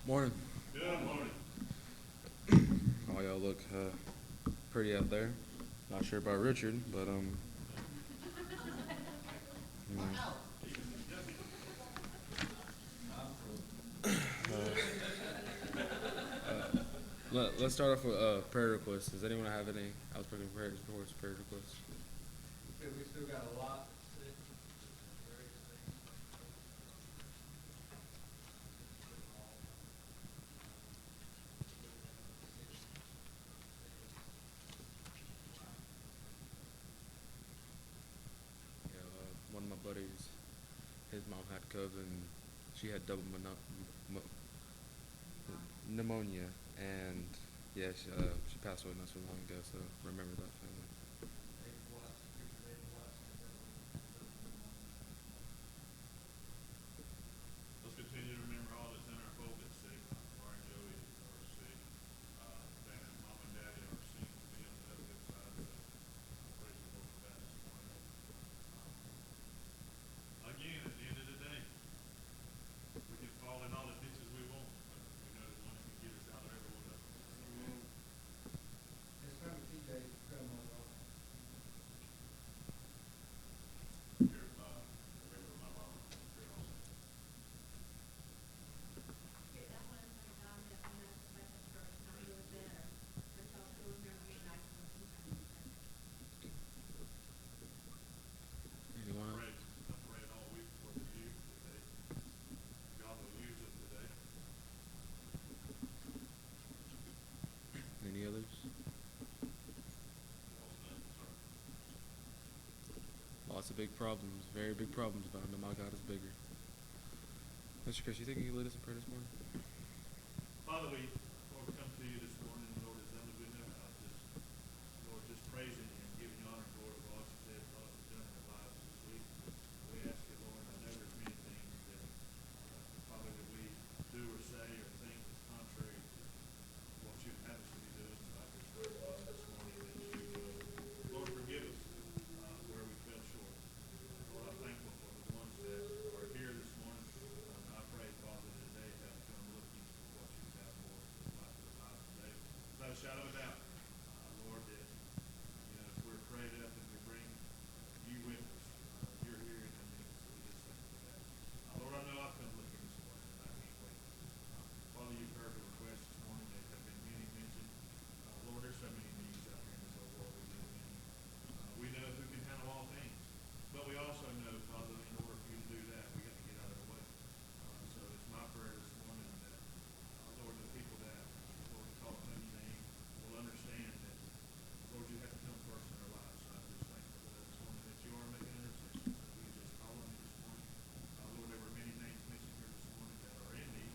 Morning. Good morning. All y'all look pretty out there. Not sure about Richard, but you know, let's start off with prayer requests. Does anyone have any outspoken prayers towards prayer requests? We still got a lot sick. Yeah, one of my buddies, his mom had COVID, and she had double pneumonia, and yeah, she passed away not so long ago. So remember that family. Let's continue to remember all that's in our fold that's sick. Laura and Joey are sick. Dan and Mom and Daddy are seem to be on the other side. So praise the Lord for that this morning. Again, at the end of the day, we can fall in all the ditches we want, but we know the one that can get us out of every one of them. It's time to TJ grandmother. Here, remember my mom here also. Anyone else? I prayed all week for the youth today. God will use them today. Any others? Lots of big problems, very big problems, but I know my God is bigger. Mr. Chris, you think you can lead us in prayer this morning? Father, Lord, we come to you this morning, Lord, as only we know how, Lord, just praising you and giving you honor, Lord, of all you did, all you've done in our lives this week. We ask you, Lord, I know there's many things that, Father, that we do or say or think is contrary to what you've had us to be doing. So I just pray, Father, this morning that you will, Lord, forgive us where we fell short. Lord, I'm thankful for the ones that are here this morning. I pray, Father, that they have come looking for what you have for us in their lives today. Without a shadow of a doubt, Lord, that as we're prayed up and we bring you with us, you're here in the midst. So we just thank you for that. Lord, I know I've come looking this morning and I can't wait. Father, you've heard the requests this morning. There have been many mentioned. Lord, there's so many needs out here in this whole world we live in. We know who can handle all things. But we also know, Father, in order for you to do that, we got to get out of the way. So it's my prayer this morning that, Lord, the people that, Lord, call upon your name will understand that, Lord, you have to come first in our lives. So I'm just thankful for that this morning that you are making intercession. That we just call on you this morning. Lord, there were many names mentioned here this morning that are in need.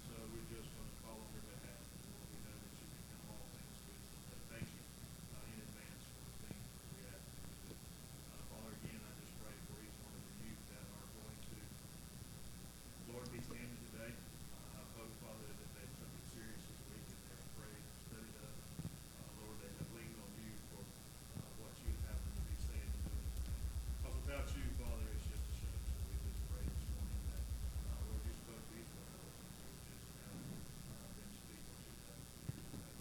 So we're just going to call on their behalf. Lord, we know that you can handle all things to us. So thank you in advance for the things that we ask you to do. Father, again, I just pray for each one of the youth that are going to, Lord, be standing today. I hope, Father, that they took it serious this week and they're prayed and studied up. Lord, they have leaned on you for what you have them to be saying and doing today. Because without you, Father, it's just a show. So we just pray this morning that, Lord, you spoke to each one of us and you would just have them speak what you have us to hear today.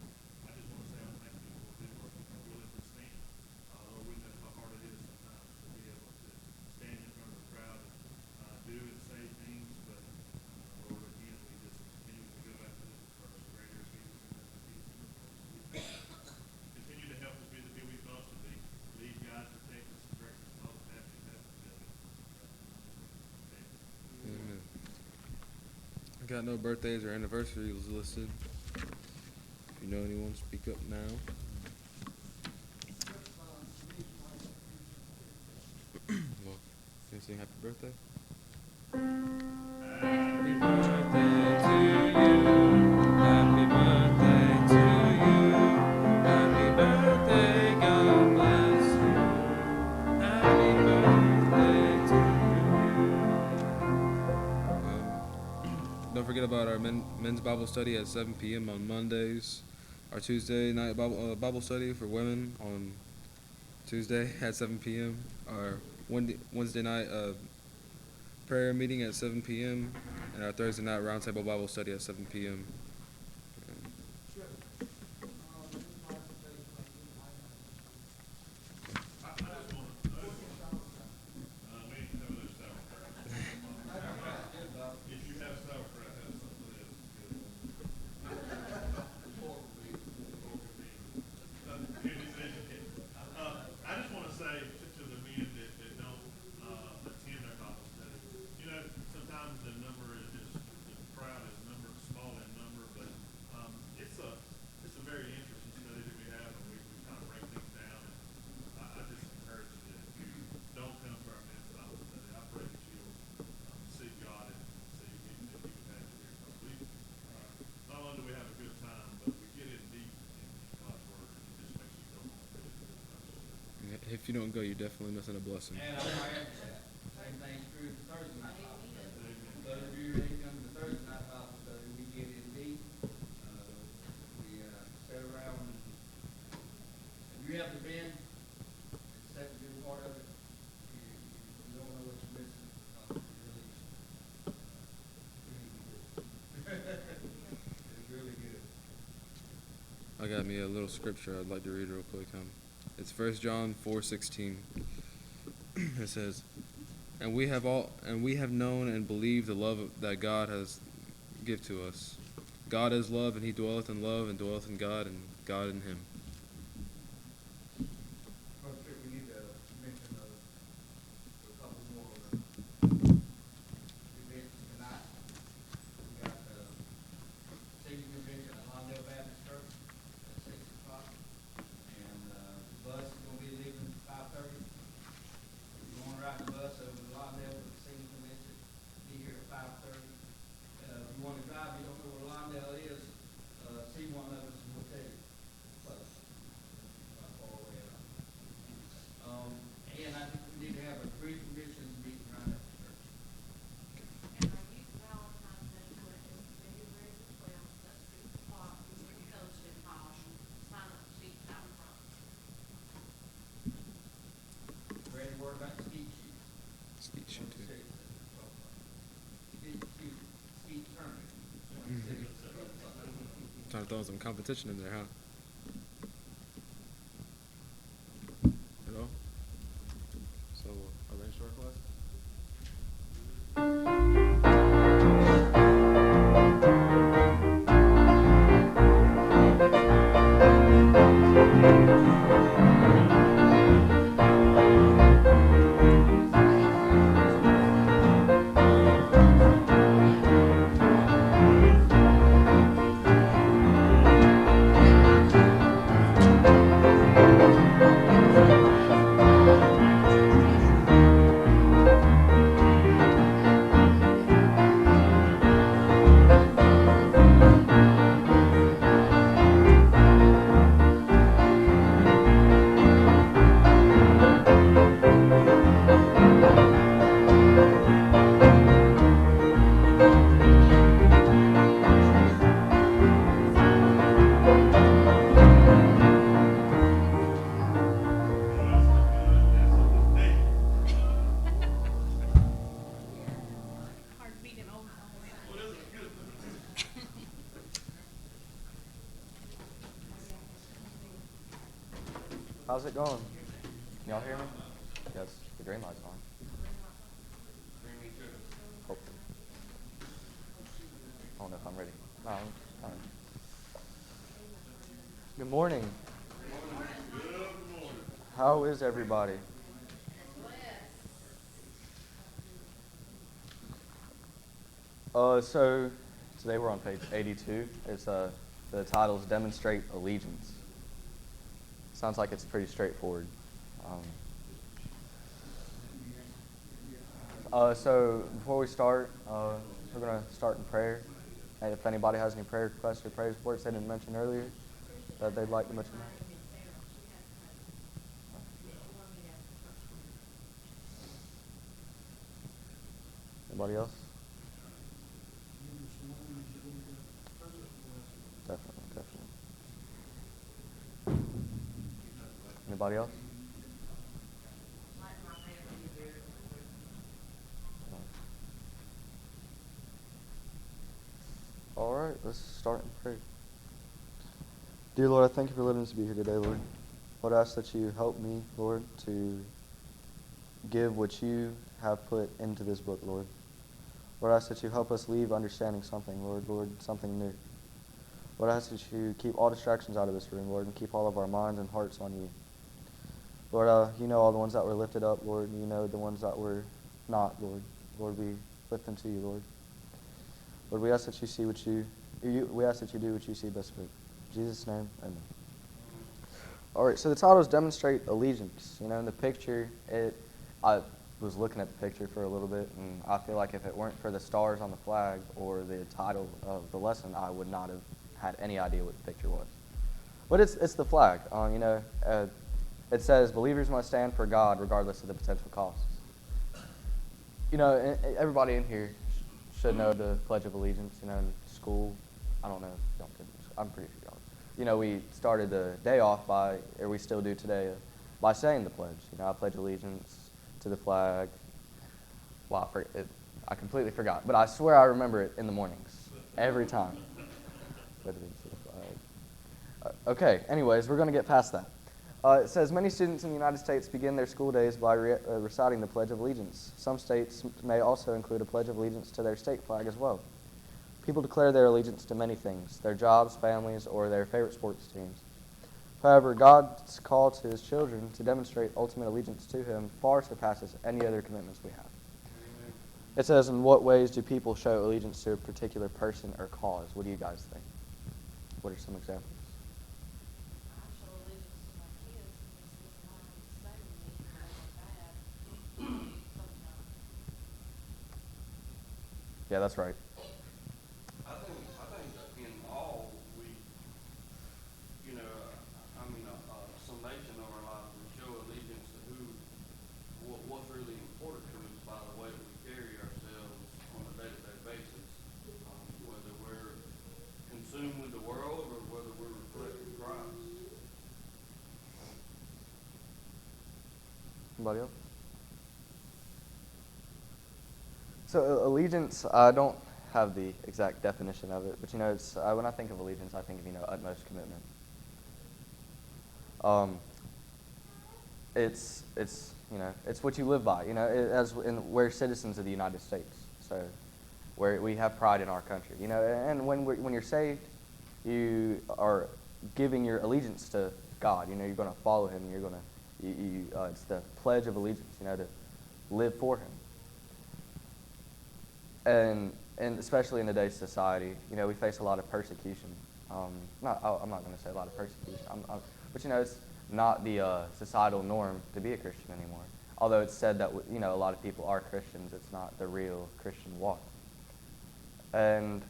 I just want to say I'm thankful for them for willing to stand. Lord, we know how hard it is sometimes to be able to stand in front of a crowd and do and say things, but Lord, again, we just continue to go back to the first. Greater is he who is in us than he is in the world. So we thank you. Continue to help us be the people we call us to be. Lead, guide, protect us, and direct us in all the paths you have us to go. Amen. I got no birthdays or anniversaries listed. If you know anyone, speak up now. Well, can you sing happy birthday? Happy birthday to you. Happy birthday to you. Happy birthday, God bless you. Happy birthday to you. Don't forget about our men's Bible study at 7 p.m. on Mondays. Our Tuesday night Bible study for women on Tuesday at 7 p.m. Our Wednesday night prayer meeting at 7 p.m. and our Thursday night roundtable Bible study at 7 p.m. I just want to, we need to have those sauerkraut. If you have sauerkraut, have something else. I just want to say to the men that don't attend our Bible study, you know, sometimes the number is just, the crowd is small in number, but it's a very interesting study that we have, and we kind of break things down. And I just encourage you that if you don't come to our men's Bible study, I pray that you'll seek God and see if He would have you here. Because we, not only do we have a good time, but we get in deep in God's Word, and it just makes you go home really good. If you don't go, you're definitely missing a blessing. And I'm gonna add to that, same thing's true for Thursday night Bible study. Those of you ready to come to Thursday night Bible study, we get in deep, we, sit around and, if you haven't been, it's such a good part of it, you don't know what you're missing, it's really good. I got me a little scripture I'd like to read real quick. It's 1 John 4:16. It says, "And we have known and believed the love that God has give to us. God is love, and He dwelleth in love, and dwelleth in God, and God in Him." Well, sure, we need to mention a couple more events tonight. We got senior convention at Lawndale Baptist Church at 6 o'clock. And the bus is gonna be leaving at 5:30. If you wanna ride the bus over to Lawndale for the senior convention, be here at 5:30. If you wanna drive, you don't know where Lawndale is, see one of us and we'll tell you. Close. Not far away at all. And I think we need to have a pre-conditions meeting right at the church. And our youth Valentine's Day collection is February the 12th, that's 6 o'clock, in Coachman Hall. Sign up sheets out front. Ready to worry about skeet shooting. Skeet shoot too. Skeet tournament. Trying to throw some competition in there, huh? Hello? So, arrange for our class? Hard beat an old home. How's it going? Can y'all hear me? Yes, the green light's on. Hopefully. I don't know if I'm ready. No, I'm fine. Good morning. How is everybody? So today we're on page 82. It's the title is Demonstrate Allegiance. Sounds like it's pretty straightforward. So before we start, we're going to start in prayer. And if anybody has any prayer requests or praise reports they didn't mention earlier that they'd like to mention now. Anybody else? Definitely. Anybody else? let's start in prayer. Dear Lord, I thank you for letting us be here today, Lord. Lord, I ask that you help me, Lord, to give what you have put into this book, Lord. Lord, I ask that you help us leave understanding something, Lord, something new. Lord, I ask that you keep all distractions out of this room, Lord, and keep all of our minds and hearts on you. Lord, you know all the ones that were lifted up, Lord, and you know the ones that were not, Lord. Lord, we lift them to you, Lord. Lord, we ask that you see we ask that you do what you see best fit. In Jesus' name, amen. All right, so the title is Demonstrate Allegiance. You know, in the picture, I was looking at the picture for a little bit, and I feel like if it weren't for the stars on the flag or the title of the lesson, I would not have had any idea what the picture was. But it's the flag. It says, believers must stand for God regardless of the potential costs. You know, everybody in here should know the Pledge of Allegiance, you know, in school. I don't know if y'all did. I'm pretty sure y'all. You know, we started the day off by, or we still do today, by saying the pledge. You know, I pledge allegiance to the flag. Wow, I completely forgot. But I swear I remember it in the mornings, every time. Pledge allegiance to the flag. Okay, anyways, we're going to get past that. It says, many students in the United States begin their school days by reciting the Pledge of Allegiance. Some states may also include a Pledge of Allegiance to their state flag as well. People declare their allegiance to many things, their jobs, families, or their favorite sports teams. However, God's call to his children to demonstrate ultimate allegiance to him far surpasses any other commitments we have. Amen. It says, in what ways do people show allegiance to a particular person or cause? What do you guys think? What are some examples? I show allegiance to my kids, because it's not the same with me, and my dad, sometimes. Yeah, that's right. I think in all we, you know, a summation of our lives, we show allegiance to what's really important to us by the way that we carry ourselves on a day-to-day basis, whether we're consumed with the world or whether we're reflecting Christ. Anybody else? So allegiance, I don't have the exact definition of it, but you know, it's when I think of allegiance, I think of utmost commitment. It's it's what you live by. We're citizens of the United States, so where we have pride in our country. And when you're saved, you are giving your allegiance to God. You're going to follow Him. You're going to it's the pledge of allegiance. To live for Him. And especially in today's society, we face a lot of persecution. I'm not going to say a lot of persecution, but it's not the societal norm to be a Christian anymore. Although it's said that a lot of people are Christians, it's not the real Christian walk. And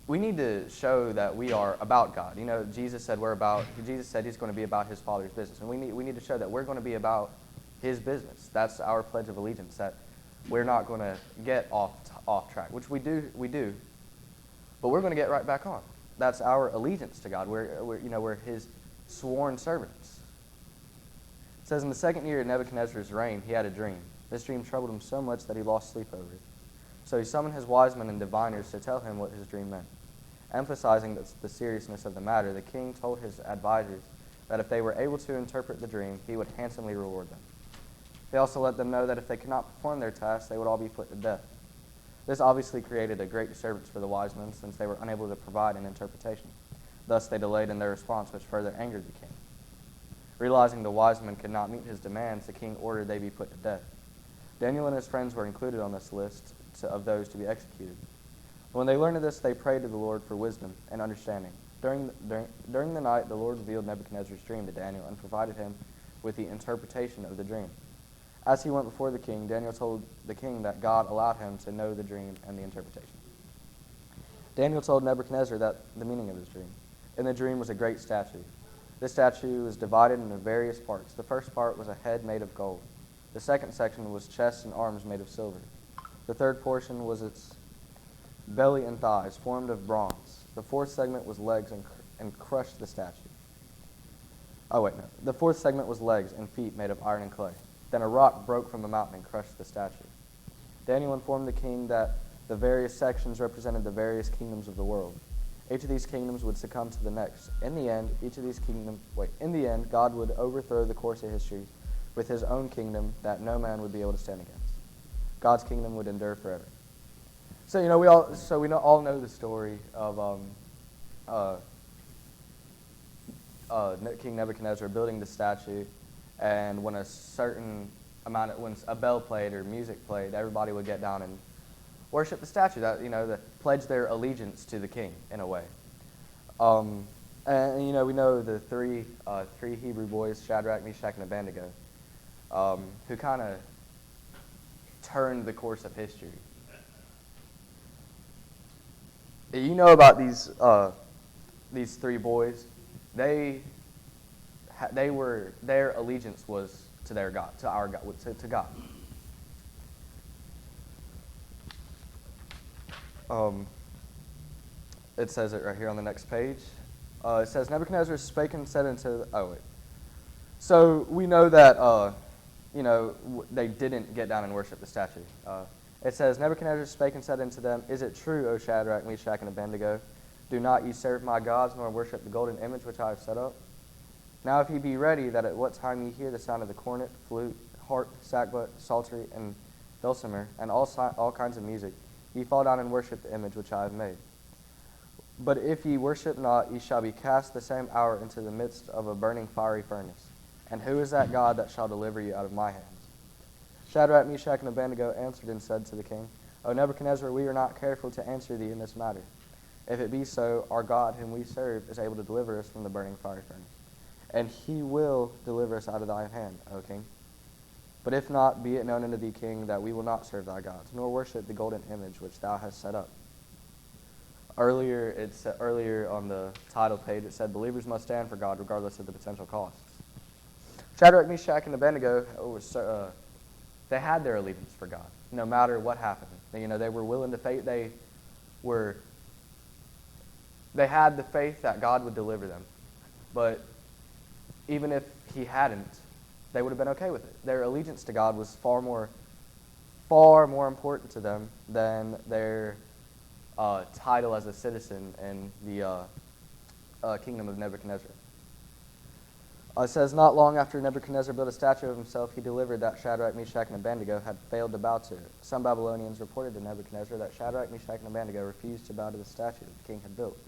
we need to show that we are about God. Jesus said He's going to be about His Father's business, and we need to show that we're going to be about His business. That's our pledge of allegiance. That we're not going to get off track, which we do, but we're going to get right back on. That's our allegiance to God. We're His sworn servants. It says, in the second year of Nebuchadnezzar's reign, he had a dream. This dream troubled him so much that he lost sleep over it. So he summoned his wise men and diviners to tell him what his dream meant. Emphasizing the seriousness of the matter, the king told his advisors that if they were able to interpret the dream, he would handsomely reward them. They also let them know that if they could not perform their task, they would all be put to death. This obviously created a great disturbance for the wise men, since they were unable to provide an interpretation. Thus they delayed in their response, which further angered the king. Realizing the wise men could not meet his demands, the king ordered they be put to death. Daniel and his friends were included on this list of those to be executed. When they learned of this, they prayed to the Lord for wisdom and understanding. During the night, the Lord revealed Nebuchadnezzar's dream to Daniel and provided him with the interpretation of the dream. As he went before the king, Daniel told the king that God allowed him to know the dream and the interpretation. Daniel told Nebuchadnezzar that the meaning of his dream. In the dream was a great statue. This statue was divided into various parts. The first part was a head made of gold. The second section was chest and arms made of silver. The third portion was its belly and thighs, formed of bronze. The fourth segment was legs and crushed the statue. The fourth segment was legs and feet made of iron and clay. Then a rock broke from the mountain and crushed the statue. Daniel informed the king that The various sections represented the various kingdoms of the world. Each of these kingdoms would succumb to the next. In the end, God would overthrow the course of history with his own kingdom that no man would be able to stand against. God's kingdom would endure forever. So we all know the story of King Nebuchadnezzar building the statue, and when when a bell played or music played, everybody would get down and worship the statue. That pledge their allegiance to the king in a way. And we know the three Hebrew boys, Shadrach, Meshach, and Abednego, who kind of turned the course of history. You know about these three boys. Their allegiance was to their God, to our God, to God. It says it right here on the next page. It says, Nebuchadnezzar spake and said unto... So we know that, they didn't get down and worship the statue. It says, Nebuchadnezzar spake and said unto them, Is it true, O Shadrach, Meshach, and Abednego? Do not ye serve my gods, nor worship the golden image which I have set up? Now if ye be ready, that at what time ye hear the sound of the cornet, flute, harp, sackbut, psaltery, and dulcimer, and all kinds of music, ye fall down and worship the image which I have made. But if ye worship not, ye shall be cast the same hour into the midst of a burning fiery furnace. And who is that God that shall deliver you out of my hands? Shadrach, Meshach, and Abednego answered and said to the king, O Nebuchadnezzar, we are not careful to answer thee in this matter. If it be so, our God, whom we serve, is able to deliver us from the burning fiery furnace. And he will deliver us out of thine hand, O king. But if not, be it known unto thee, king, that we will not serve thy gods, nor worship the golden image which thou hast set up. Earlier on the title page, it said, believers must stand for God regardless of the potential costs. Shadrach, Meshach, and Abednego they had their allegiance for God, no matter what happened. They were willing to fight. They had the faith that God would deliver them. But even if he hadn't, they would have been okay with it. Their allegiance to God was far more important to them than their title as a citizen in the kingdom of Nebuchadnezzar. It says, not long after Nebuchadnezzar built a statue of himself, he delivered that Shadrach, Meshach, and Abednego had failed to bow to it. Some Babylonians reported to Nebuchadnezzar that Shadrach, Meshach, and Abednego refused to bow to the statue that the king had built.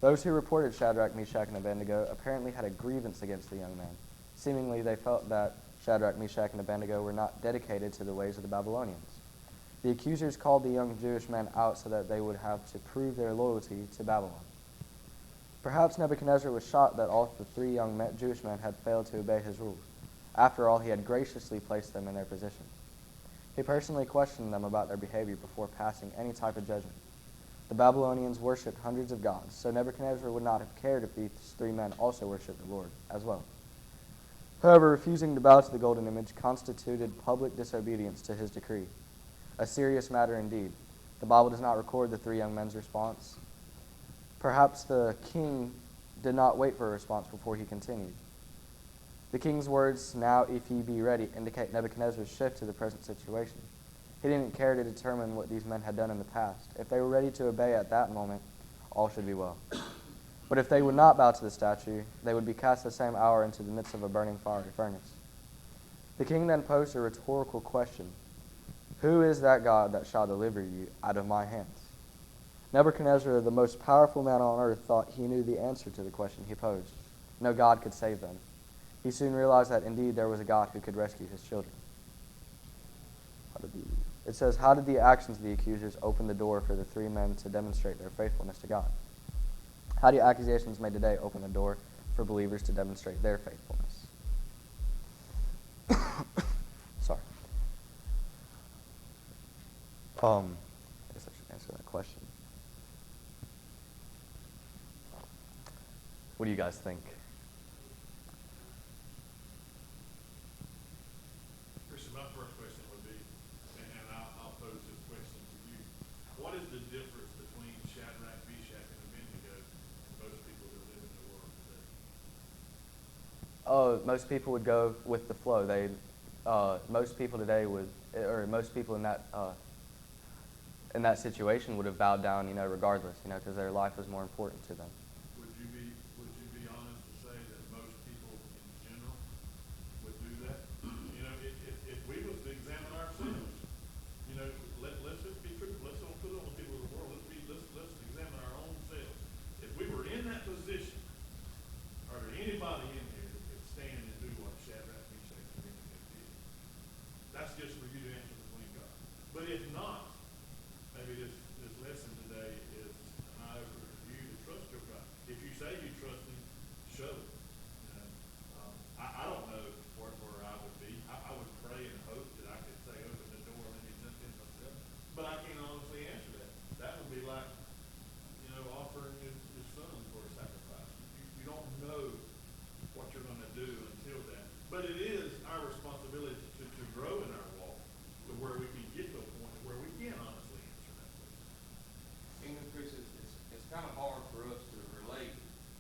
Those who reported Shadrach, Meshach, and Abednego apparently had a grievance against the young man. Seemingly, they felt that Shadrach, Meshach, and Abednego were not dedicated to the ways of the Babylonians. The accusers called the young Jewish men out so that they would have to prove their loyalty to Babylon. Perhaps Nebuchadnezzar was shocked that all the three young Jewish men had failed to obey his rules. After all, he had graciously placed them in their positions. He personally questioned them about their behavior before passing any type of judgment. The Babylonians worshipped hundreds of gods, so Nebuchadnezzar would not have cared if these three men also worshipped the Lord as well. However, refusing to bow to the golden image constituted public disobedience to his decree. A serious matter indeed. The Bible does not record the three young men's response. Perhaps the king did not wait for a response before he continued. The king's words, now if ye be ready, indicate Nebuchadnezzar's shift to the present situation. He didn't care to determine what these men had done in the past. If they were ready to obey at that moment, all should be well. But if they would not bow to the statue, they would be cast the same hour into the midst of a burning fiery furnace. The king then posed a rhetorical question. Who is that God that shall deliver you out of my hands? Nebuchadnezzar, the most powerful man on earth, thought he knew the answer to the question he posed. No God could save them. He soon realized that indeed there was a God who could rescue his children. It says, how did the actions of the accusers open the door for the three men to demonstrate their faithfulness to God? How do accusations made today open the door for believers to demonstrate their faithfulness? Sorry. I guess I should answer that question. What do you guys think? Christian, my first question would be, and I'll pose this question to you. What is the difference between Shadrach, Meshach, and Abednego and most people who live in the world today? Most people would go with the flow. Most people today would, or most people in that in that situation would have bowed down, regardless, because their life was more important to them. Would you be honest to say that most people in general would do that? You know, if we was to examine ourselves, let's just be truthful, let's don't put it on the people of the world, let's examine our own selves. If we were in that position, are there anybody in here that could stand and do what Shadrach, Meshach, and Abednego did? That's just for you to answer between God. But if not, maybe this lesson today is an eye-opener for you to trust your God. If you say you trust Him, show it. I don't know where I would be. I would pray and hope that I could say, open the door and let me jump in myself. But I can't honestly answer that. That would be like, offering your son for a sacrifice. You don't know what you're going to do until that. But it is our responsibility to grow in our walk to where we can get to a point where we can honestly answer that question. Chris, it's kind of hard for us to relate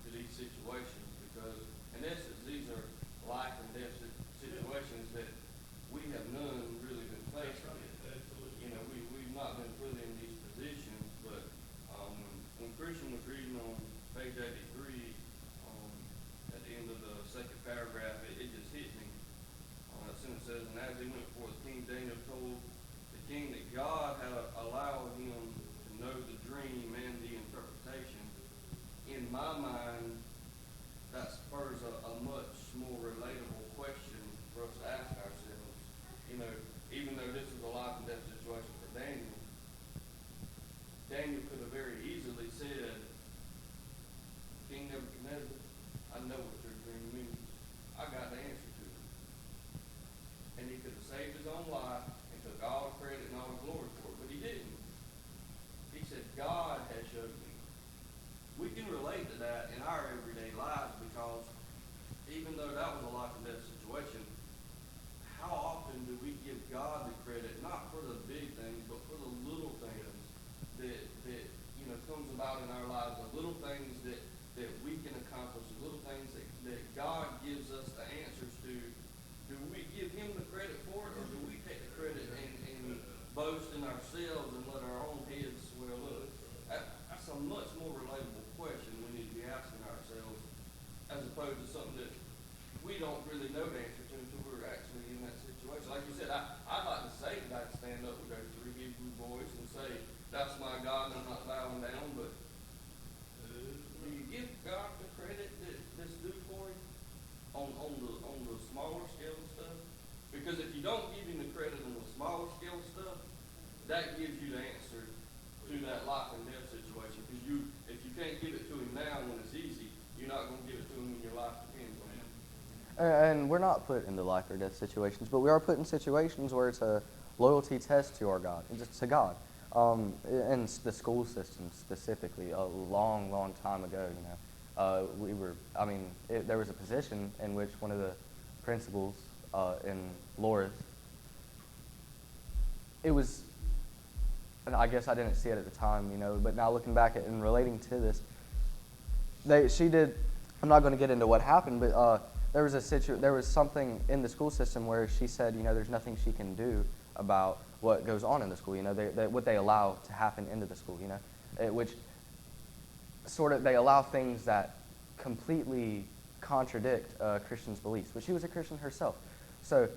to these situations because, in essence, these are life and death situations that we have none really been faced with. Absolutely. We've not been put in these positions, but when Christian was reading on page 83, at the end of the second paragraph, it just hit me. That sentence says, "And as he went before the king, Daniel told the king that God had allowed him to know the dream and the interpretation." In my mind, that spurs a much more relatable question for us to ask ourselves. Even though this is a life and death situation for Daniel, Daniel could have very easily said, "King Nebuchadnezzar, I know what your dream means. I got the answer to it." And he could have saved his own life and took all the credit and all the glory for it, but he didn't. He said, "God has showed me." We can relate to that in our everyday lives because even though that was a life and death situation, how often do we give God the credit, not for the big things, but for the little things that comes about in our lives, the little things that we can accomplish, the little things that God gives us the answers to? Do we give Him the credit for it, or do we take the credit and boast in ourselves and let our own heads swell up? That's a much more relatable question we need to be asking ourselves, as opposed to something that we don't really know the answer to until we're actually in that situation. Like you said, I'd like to say that I can stand up with those three Hebrew boys and say, "That's my God, and I'm not bowing down," but do you give God the credit that's due for Him on the smaller scale of stuff? Because if you don't give Him the credit on the smaller scale of stuff, that gives you the answer to that life and death situation. Because if you can't give it to Him now when it's easy, you're not going to give it to Him when your life depends on Him. And we're not put into life or death situations, but we are put in situations where it's a loyalty test to our God, to God. In the school system specifically, a long, long time ago, there was a position in which one of the principals in Loris, it was, and I guess I didn't see it at the time, but now looking back at and relating to this, I'm not going to get into what happened, but there was something in the school system where she said, there's nothing she can do about what goes on in the school, what they allow to happen into the school, which sort of, they allow things that completely contradict a Christian's beliefs, but she was a Christian herself. So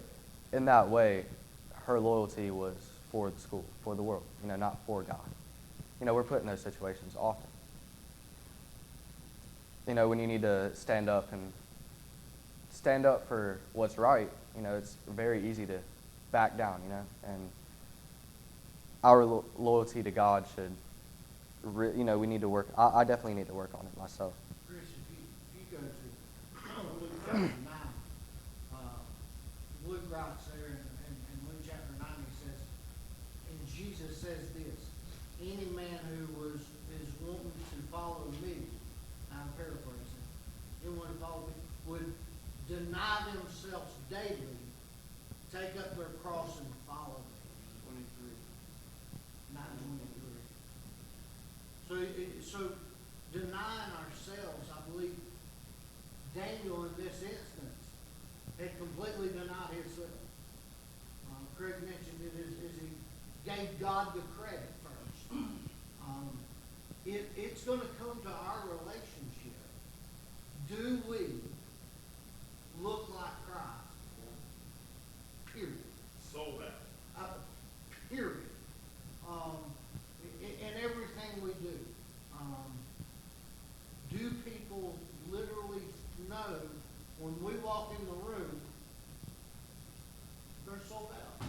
in that way, her loyalty was for the school, for the world, not for God. We're put in those situations often. When you need to stand up for what's right, it's very easy to back down, and our loyalty to God should, we need to work. I definitely need to work on it myself. Chris, if you go to Luke chapter 9, Luke writes there in Luke chapter 9, he says, and Jesus says this, "Any man who is wanting to follow me," I'm paraphrasing, anyone to follow me, would deny themselves daily, take up their cross and follow me. 9:23. So denying ourselves, I believe Daniel in this instance had completely denied himself. Craig mentioned it as he gave God the credit first. It's gonna come to our relationship. Do we look like Christ? Period. Sold out. Period. In everything we do. Do people literally know when we walk in the room, they're sold out?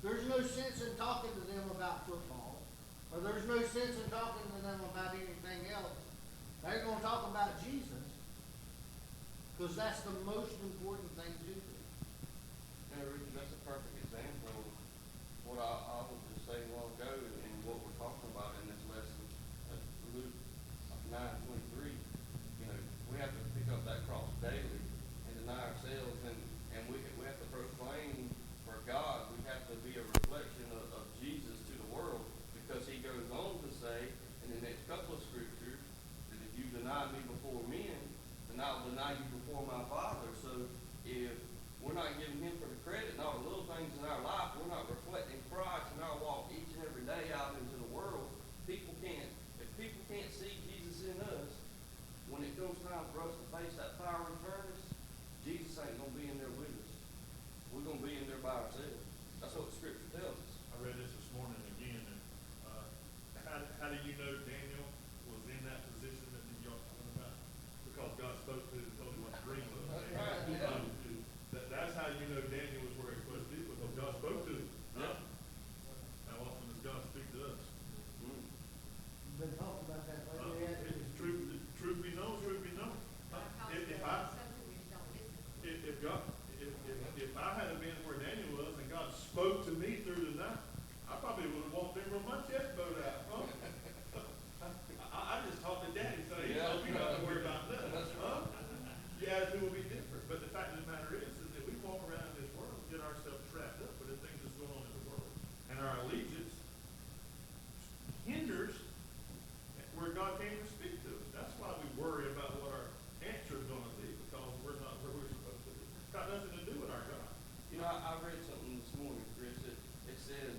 There's no sense in talking to them about football, or there's no sense in talking to them about anything else. They're gonna talk about Jesus, because that's the most important thing to do. And Richard, that's a perfect example of what I was just saying a while ago and what we're talking about in this lesson. Luke 9:23. You know, we have to pick up that cross daily and deny ourselves, and we have to proclaim for God. We have to be a reflection of Jesus to the world, because he goes on to say in the next couple of scriptures that if you deny me before men, then I will deny you before my Father. So if we're not giving him for the credit and all the little things in our life, we're not reflecting Christ in our walk each and every day out into the world, if people can't see Jesus in us, when it comes time for us to face that fiery furnace, Jesus ain't gonna be in there with us. We're gonna be in there by ourselves. That's what the scripture tells us. I read this morning again, and, how do you know Daniel was in that position that y'all talking about? Because God spoke to him and told him what the dream was. That's right, yeah. That's how you know Daniel was where he was supposed to be, because God spoke to him. Yeah. How often does God speak to us? Mm. We've been talking about that lately. Truth be known, truth be known. If God, if I had been where Daniel was and God spoke to me through the night, I probably would have walked in with my chest bowed out. Huh? I just talked to Daddy, so he told me not to worry about nothing. Huh? Your attitude will be different. But the fact of the matter is that we walk around in this world, get ourselves trapped up with the things that's going on in the world. And our allegiance hinders where God came to speak to us. That's why we worry about what our answer is going to be, because we're not where we're supposed to be. It's got nothing to do with our God. You know, I read something this morning, Chris. It said,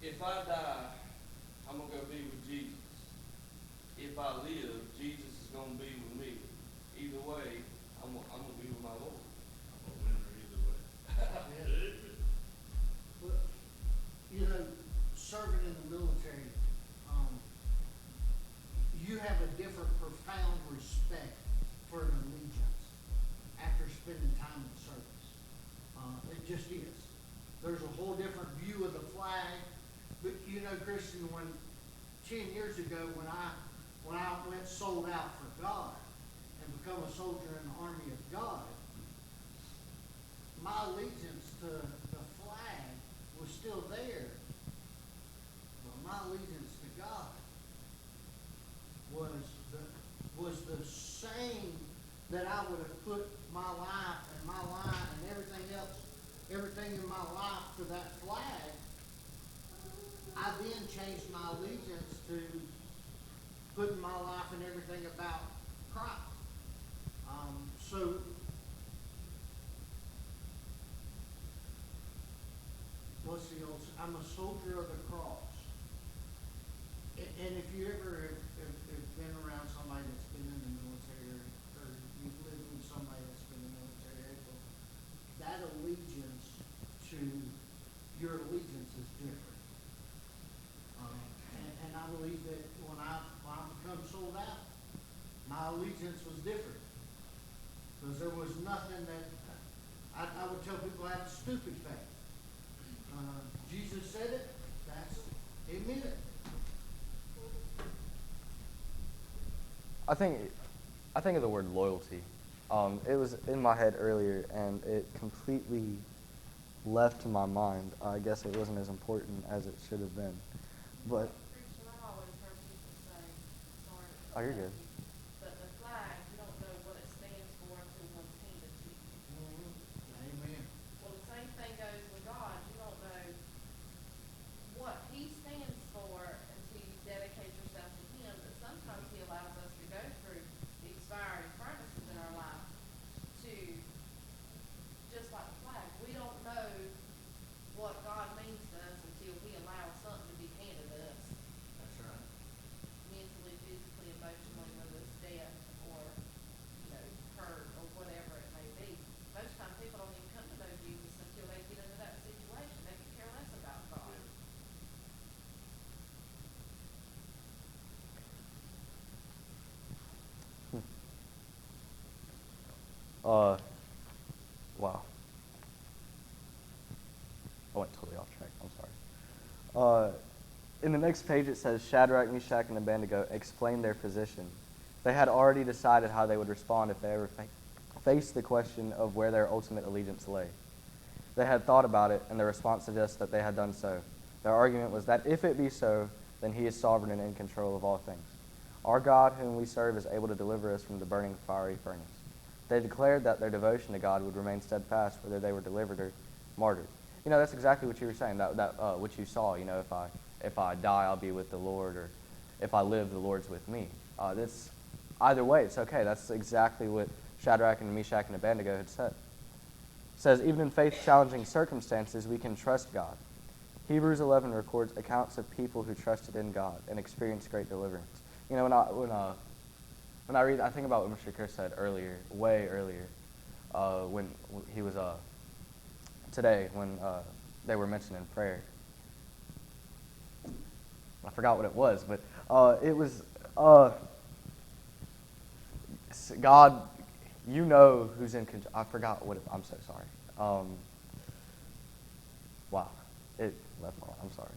if I die, I'm going to go be with Jesus. If I live, Jesus is going to be with me. Either way, I'm going to be with my Lord. I'm a winner either way. Well, you know, serving in the military, you have a different profound respect for an allegiance after spending time in service. It just is. There's a whole different view of the flag. But you know, Christian, 10 years ago when I went sold out for God and become a soldier in the army of God, my allegiance to the flag was still there. But my allegiance to God was the same that I would have put my life and everything else, everything in my life to that flag. I then changed my allegiance to putting my life and everything about Christ. So what's the old? I'm a soldier of the cross. And if you ever have been around somebody that's been in the military, or you've lived with somebody that's been in the military, that allegiance to your allegiance is different. And I believe that when I become sold out, my allegiance was different. Because there was nothing that, I would tell people I have stupid faith. Jesus said it, he meant it. I think of the word loyalty. It was in my head earlier, and it completely left my mind. I guess it wasn't as important as it should have been. But Christian, I've always heard people say, sorry. oh, you're good. But the flag, you don't know what it stands for until one's handed to you. Amen. Well, the same thing goes with God. You don't know what he stands for until you dedicate yourself to him. But sometimes he allows us to go through these fiery furnaces in our life to, just like the flag, we don't know what God means to us until we allow something to be Wow. I went totally off track. I'm sorry. In the next page, it says Shadrach, Meshach, and Abednego explained their position. They had already decided how they would respond if they ever faced the question of where their ultimate allegiance lay. They had thought about it, and their response suggests that they had done so. Their argument was that if it be so, then he is sovereign and in control of all things. Our God, whom we serve, is able to deliver us from the burning fiery furnace. They declared that their devotion to God would remain steadfast, whether they were delivered or martyred. You know, that's exactly what you were saying, what you saw. You know, if I die, I'll be with the Lord, or if I live, the Lord's with me. That's either way, it's okay. That's exactly what Shadrach and Meshach and Abednego had said. It says, even in faith-challenging circumstances, we can trust God. Hebrews 11 records accounts of people who trusted in God and experienced great deliverance. You know, when I read, I think about what Mr. Chris said earlier, way earlier, when he was today when they were mentioning prayer. I forgot what it was, but it was God. You know who's in control. I forgot what. I'm so sorry. Wow, it left my. I'm sorry.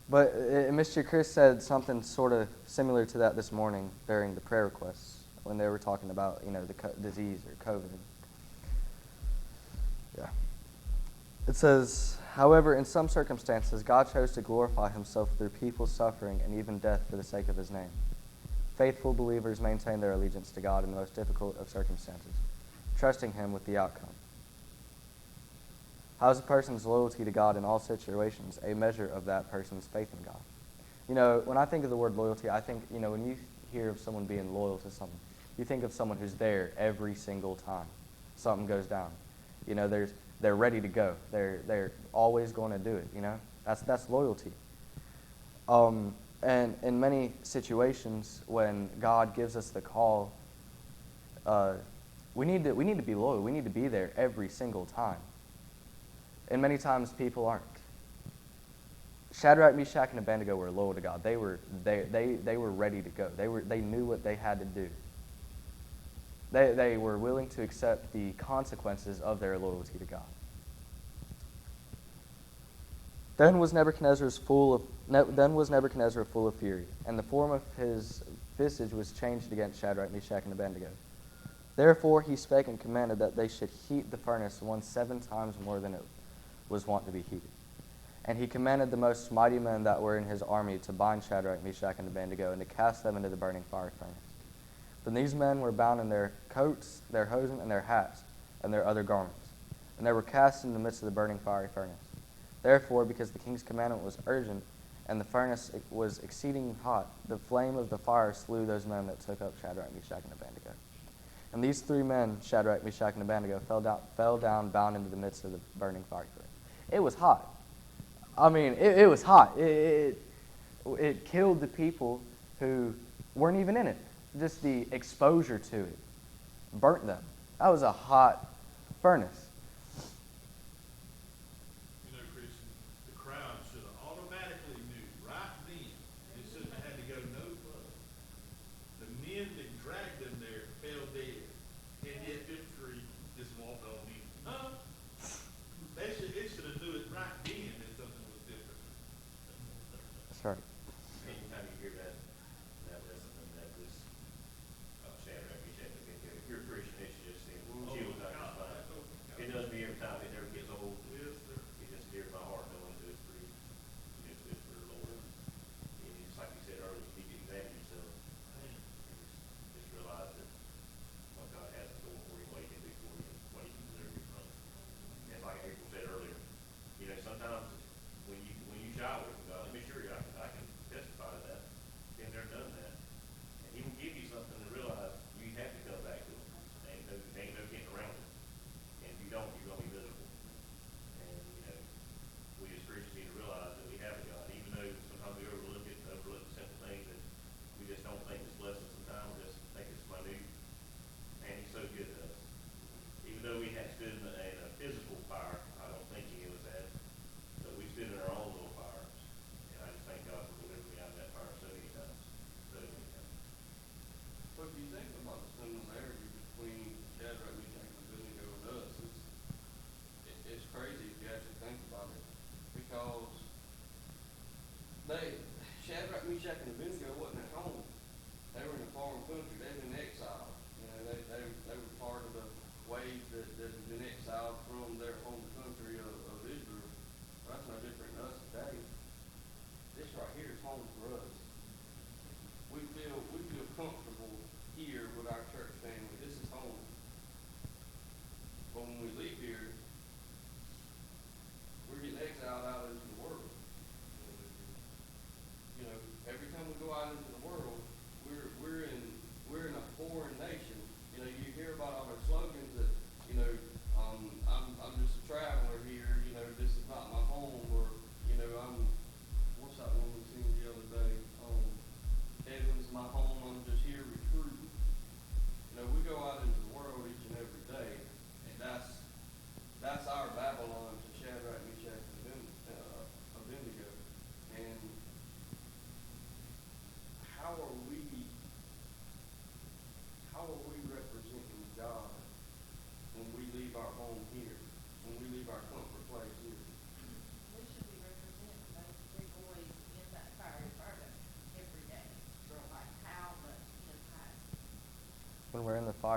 But Mr. Chris said something sort of similar to that this morning during the prayer requests when they were talking about, you know, the disease or COVID. Yeah. It says, however, in some circumstances, God chose to glorify himself through people's suffering and even death for the sake of his name. Faithful believers maintain their allegiance to God in the most difficult of circumstances, trusting him with the outcome. How is a person's loyalty to God in all situations a measure of that person's faith in God? You know, when I think of the word loyalty, I think, you know, when you hear of someone being loyal to someone, you think of someone who's there every single time something goes down. You know, they're ready to go. They're always going to do it, you know? That's loyalty. And in many situations when God gives us the call, we need to be loyal. We need to be there every single time. And many times people aren't. Shadrach, Meshach, and Abednego were loyal to God. They were ready to go. They knew what they had to do. They were willing to accept the consequences of their loyalty to God. Then was Nebuchadnezzar full of fury, and the form of his visage was changed against Shadrach, Meshach, and Abednego. Therefore he spake and commanded that they should heat the furnace 7 times more than it was wont to be heated. And he commanded the most mighty men that were in his army to bind Shadrach, Meshach, and Abednego, and to cast them into the burning fiery furnace. Then these men were bound in their coats, their hosen, and their hats, and their other garments. And they were cast in the midst of the burning fiery furnace. Therefore, because the king's commandment was urgent, and the furnace was exceeding hot, the flame of the fire slew those men that took up Shadrach, Meshach, and Abednego. And these 3 men, Shadrach, Meshach, and Abednego, fell down bound into the midst of the burning fiery furnace. It was hot. I mean, it was hot. It killed the people who weren't even in it. Just the exposure to it burnt them. That was a hot furnace. You know, Christian, the crowd should have automatically knew right then. It shouldn't have had to go no further. The men that dragged them there fell dead, and yet them 3 just walked on in. Huh? It should have knew it right then that something was different. That's right. Anytime you hear that lesson and that this Shadrach, Meshach, and Abednego, if you're a Christian, it should just say, well, Oh, Jesus, God, not that's fine. okay. It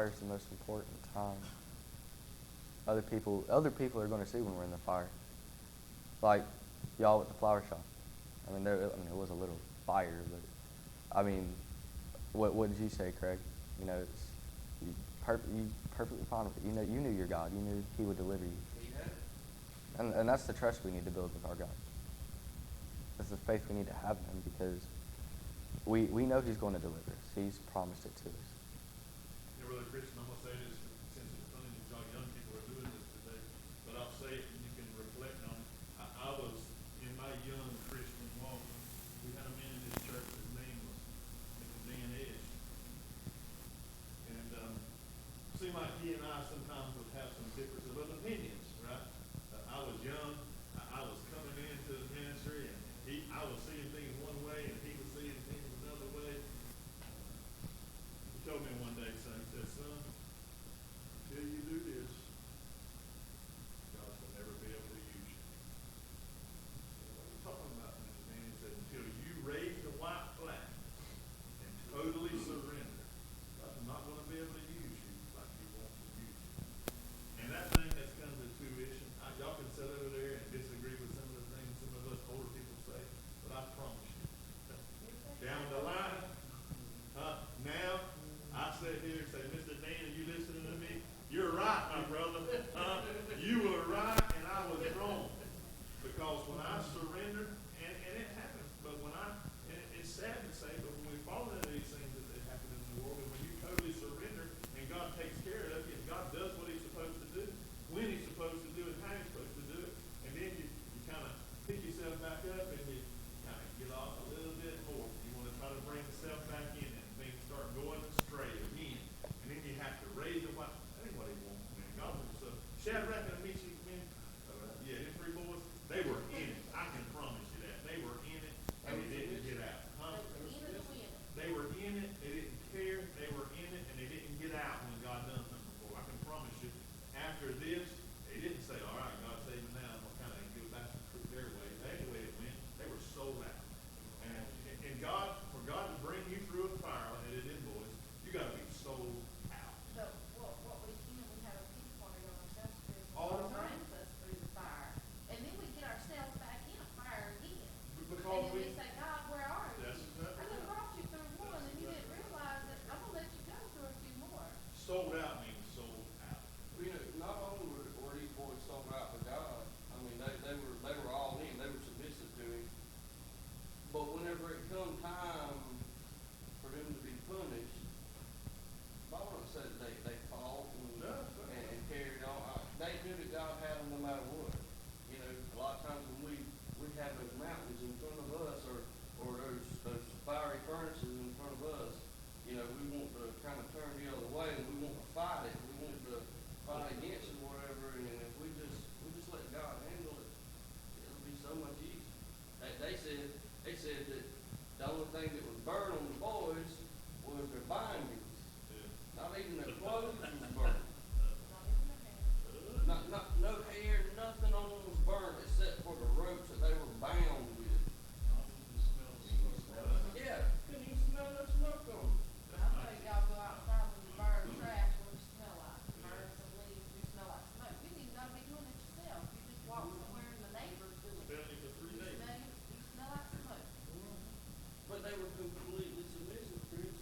fire is the most important time. Other people are going to see when we're in the fire. Like y'all at the flower shop. I mean, it was a little fire, but I mean, what did you say, Craig? You know, it's you perfectly fine with it. You knew your God. You knew He would deliver you. He had it. And that's the trust we need to build with our God. That's the faith we need to have in Him, because we know He's going to deliver us. He's promised it to us. Yeah, Brother Christian, I'm gonna say this since it's funny that y'all young people are doing this today, but I'll say it and you can reflect on it. I was, in my young Christian walk, we had a man in this church, his name was Dan Edge. And, seemed like he and I sometimes would have some differences of opinions, right? I was young, I was coming into the ministry, and I was seeing things one way, and he was seeing things another way. He told me one day, son, he said, son, until you do this, God will never be able to use you. What are you talking about, Mr. Man? He said, until you raise the white flag and totally surrender, God's not going to be able to use you like He wants to use you. And that thing has come to tuition. Y'all can sit over there and disagree with some of the things some of us older people say, but I promise you, down the line, now, I sit here and say, Mr. Dan, are you listening to me? You're right, my brother. You were right and I was wrong. Because when I surrendered, and it happens, but and it's sad to say, but when we fall into these things that happen in the world, and when you totally surrender and God takes care of you, and God does what He's supposed to do, when He's supposed to do it, how He's supposed to do it, and then you kind of pick yourself back up and you kind of get off a little bit more. You want to try to bring yourself back in and things start going astray again. And then you have to raise the white. That ain't what He wants, man. God wants us. Shadrach and Meshach, man, yeah, them three boys, they were in it. I can promise you that. They were in it and they didn't get out. Huh? They were in it, they didn't care, they were in it, and they didn't get out when God done something before. I can promise you, after this, they didn't say, all right, God save me now, I'm going to kind of go back to their way. That ain't the way it went. They were sold out. And God, for God to bring you through a fire like they did in boys, you got to be sold out. So what we can, we have a peace party on ourselves to All the time. brings us through the fire. And then we get ourselves back in a fire again. Because And then we say, God, where are you? That's exactly I just right. brought you through one and you didn't realize that I'm gonna let you go through a few more. Sold out means sold out. You know, not only were these boys sold out for God, I mean, they were all in, they were submissive to Him. But whenever it come time for them to be punished, Bible don't say that they fought and carried on. They knew that God had them no matter what. You know, a lot of times when we have those mountains in front of us, or those fiery furnaces in front of us, you know, we want to kind of turn the other way, and we want to fight it. We want to fight against it, or whatever. And if we just let God handle it, it'll be so much easier. They said that the only thing that was burned on the boys was their bindings. Not even their clothes was burned. Not even a hand. No hair, nothing on them was burned except for the ropes that they were bound with. Yeah, couldn't even smell no smoke on them. I'll tell you, y'all go outside when you burn trash, what does it smell like? Burn some leaves, you smell like smoke. You ain't gotta be doing it yourself. You just walk somewhere and the neighbors do it. Been here for 3 days. You smell like smoke. But they were completely submissive, Chris,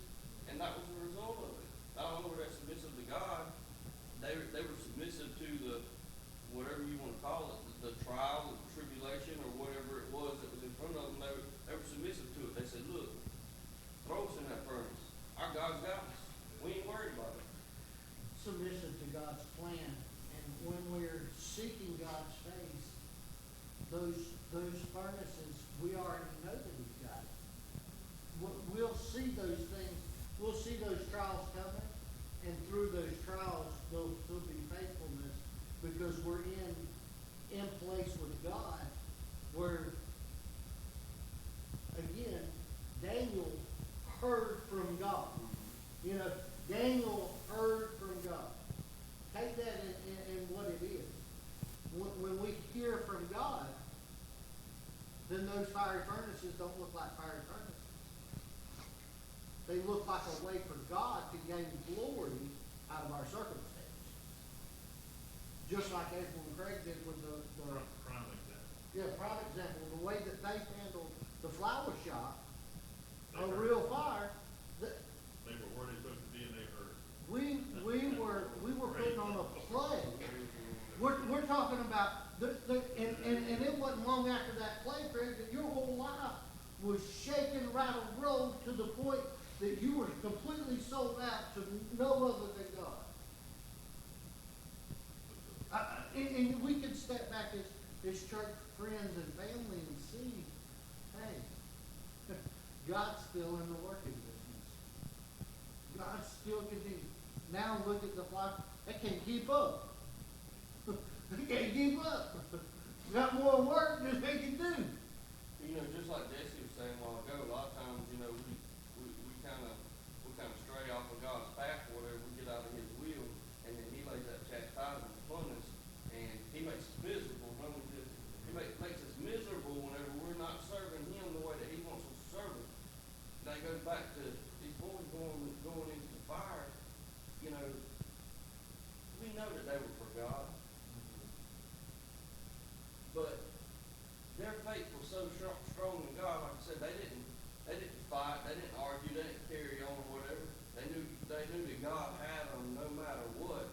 and that was the result of it. Not only were they submissive to God, they were submissive to the, whatever you want to call it, the trial, the tribulation, or whatever it was that was in front of them. They were submissive to it. They said, look, throw us in that furnace. Our God's got us. We ain't worried about it. Submissive to God's plan, and when we're seeking God's face, those furnaces, we already know that He's got it. We'll see those things, we'll see those trials coming, and through those trials, there'll be faithfulness, because we're in place with God, where, again, Daniel heard from God. You know, Daniel heard from God. Take that in what it is. When we hear from God, then those fiery furnaces don't look like fiery furnaces. They look like a way for God to gain glory out of our circumstance. Just like April and Craig did with the Prime example. yeah, prime example, the way that they handled the flower shop, They a heard. real fire, that They were where they supposed to be and they heard. we were putting on a play. We're talking about, and it wasn't long after that play, Craig, that your whole life was shaking, rattled, rolled to the point that you were completely sold out to no other than God. And we can step back as church friends and family and see, hey, God's still in the working business. God's still continuing. Now look at the flock. They can't keep up. They can't keep up. Got more work than they can do. You know, just like Jesse was saying a while ago, a lot of times, you know, we kind of stray off of God's path or whatever. We get out of His will, and then He lays that chastisement upon us, and He makes us miserable. When we do, He makes us miserable whenever we're not serving Him the way that He wants us to serve Him. That goes back to these boys going into the fire. You know, we know that they were for God, but their faith was so strong in God. Like I said, they didn't fight, they didn't argue, they didn't carry on or whatever. They knew that God had them no matter what,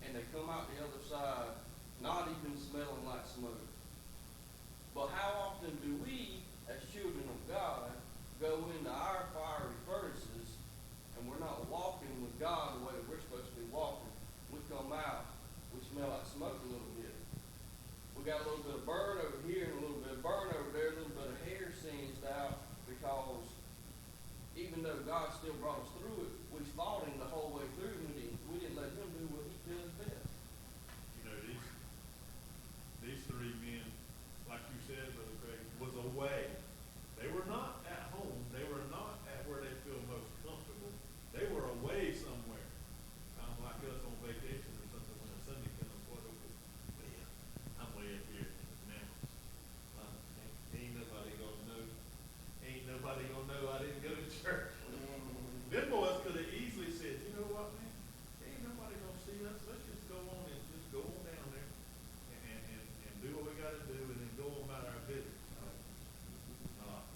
and they come out the other side not even smelling like smoke. But how often do we, as children of God, go into our fiery furnaces and we're not walking with God the way that we're supposed to be walking? We come out, we smell like smoke a little bit. We got a little bit of burn over here and a little bit of burn over there, a little bit of hair singed out, because even though God still brought us through it, we fought Him the whole way through, and we didn't let Him do what He does best. You know, these three men, like you said, Brother Craig, was away. They were not at home. They were not at where they feel most comfortable. They were away somewhere. Kind of like us on vacation or something when a Sunday comes, what over, man, I'm way up here in the mountains. Ain't nobody gonna know. Ain't nobody gonna know I didn't go to church. Them boys could have easily said, you know what, man? Ain't nobody gonna see us. Let's just go on and just go on down there and do what we gotta do and then go on about our business.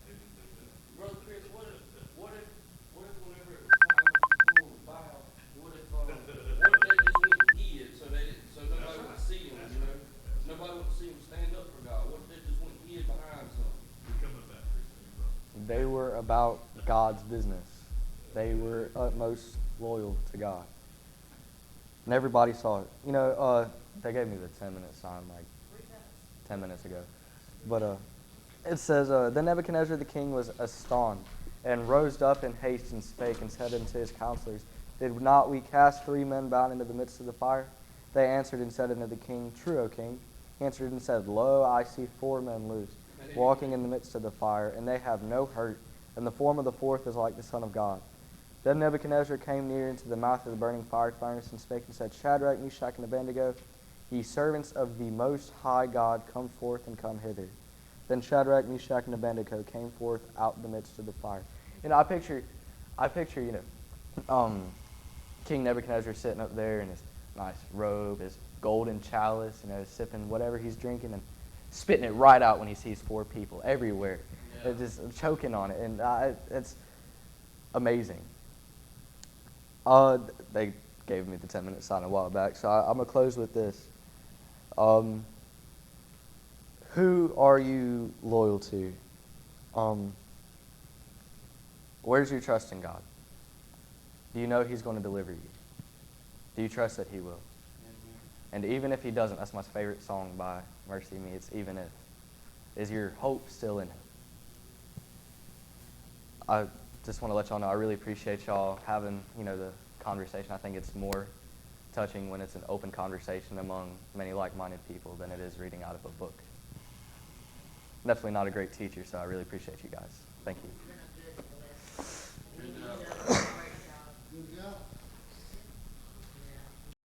They didn't do that. Brother Chris, what if whenever it was time to go and bow, what if they just went and hid so nobody would see them, you know? Nobody would see them stand up for God. What if they just went and hid behind something? We're coming back pretty soon, brother. They were about God's business. They were utmost loyal to God. And everybody saw it. You know, they gave me the 10-minute sign like 10 minutes ago. But it says, Then Nebuchadnezzar the king was astonished, and rose up in haste, and spake, and said unto his counselors, Did not we cast 3 men bound into the midst of the fire? They answered and said unto the king, True, O king. He answered and said, Lo, I see 4 men loose, walking in the midst of the fire, and they have no hurt, and the form of the 4th is like the Son of God. Then Nebuchadnezzar came near into the mouth of the burning fire furnace, and spake and said, Shadrach, Meshach, and Abednego, ye servants of the Most High God, come forth and come hither. Then Shadrach, Meshach, and Abednego came forth out the midst of the fire. You know, I picture, King Nebuchadnezzar sitting up there in his nice robe, his golden chalice, sipping whatever he's drinking and spitting it right out when he sees 4 people everywhere. Yeah. Just choking on it, and it's amazing. They gave me the 10-minute sign a while back, so I'm going to close with this. Who are you loyal to? Where's your trust in God? Do you know He's going to deliver you? Do you trust that He will? And even if He doesn't, that's my favorite song by Mercy Me, it's Even If. Is your hope still in Him? I just want to let y'all know I really appreciate y'all having, the conversation. I think it's more touching when it's an open conversation among many like-minded people than it is reading out of a book. Definitely not a great teacher, so I really appreciate you guys. Thank you. Good job.